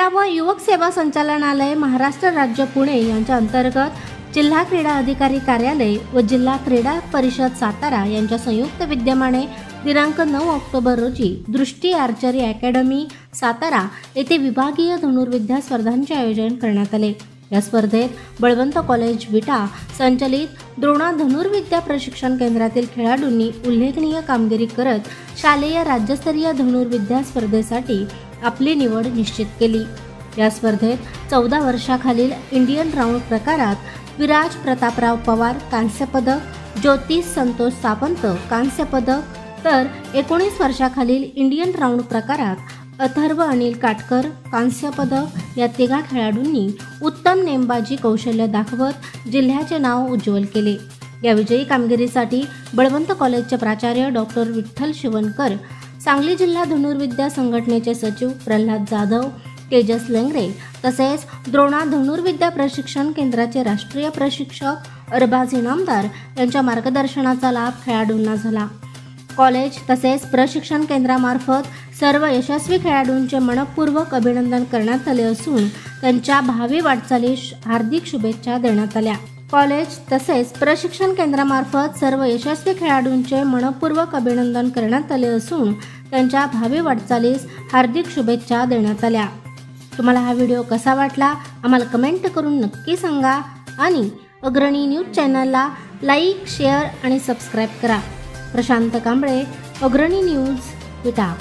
व युवक सेवा संचालनालय महाराष्ट्र राज्य पुणे यांच्या अंतर्गत जिल्हा क्रीडा अधिकारी कार्यालय व जिल्हा क्रीडा परिषद सातारा यांच्या संयुक्त विद्यमाने दिनांक 9 ऑक्टोबर रोजी दृष्टी आर्चरी अकॅडमी सातारा येथे विभागीय धनुर्विद्या स्पर्धांचे आयोजन करण्यात आले। या स्पर्धेत बळवंत कॉलेज विटा संचलित द्रोणा धनुर्विद्या प्रशिक्षण केंद्रातील खेळाडूंनी उल्लेखनीय कामगिरी करत शालेय राज्यस्तरीय धनुर्विद्या स्पर्धेसाठी आपली निवड निश्चित केली। या स्पर्धेत 14 वर्षाखालील इंडियन राऊंड प्रकारात विराज प्रतापराव पवार कांस्य पदक, ज्योतिष संतोष सावंत कांस्य पदक, तर 19 वर्षाखालील इंडियन राऊंड प्रकारात अथर्व अनिल काटकर कांस्य पदक या तिघा खेळाडूंनी उत्तम नेमबाजी कौशल्य दाखवत जिल्ह्याचे नाव उज्ज्वल केले। या विजयी कामगिरीसाठी बळवंत कॉलेजचे प्राचार्य डॉक्टर विठ्ठल शिवणकर, सांगली जिल्हा धनुर्विद्या संघटनेचे सचिव प्रल्हाद जाधव, तेजस लेंगरे तसेच द्रोणा धनुर्विद्या प्रशिक्षण केंद्राचे राष्ट्रीय प्रशिक्षक अरबाज इनामदार यांच्या मार्गदर्शनाचा लाभ खेळाडूंना झाला। कॉलेज तसेच प्रशिक्षण केंद्रामार्फत सर्व यशस्वी खेळाडूंचे मनपूर्वक अभिनंदन करण्यात आले असून त्यांच्या भावी वाटचालीस हार्दिक शुभेच्छा देण्यात आल्या। कॉलेज तसेच प्रशिक्षण केंद्रामार्फत सर्व यशस्वी खेळाडूंचे मनपूर्वक अभिनंदन करण्यात आले असून त्यांच्या भावी वाटचालीस हार्दिक शुभेच्छा देण्यात आल्या। तुम्हाला हा व्हिडिओ कसा वाटला आम्हाला कमेंट करून नक्की सांगा आणि अग्रणी न्यूज चॅनलला लाईक, शेअर आणि सबस्क्राईब करा। प्रशांत कांबळे, अग्रणी न्यूज, विटा।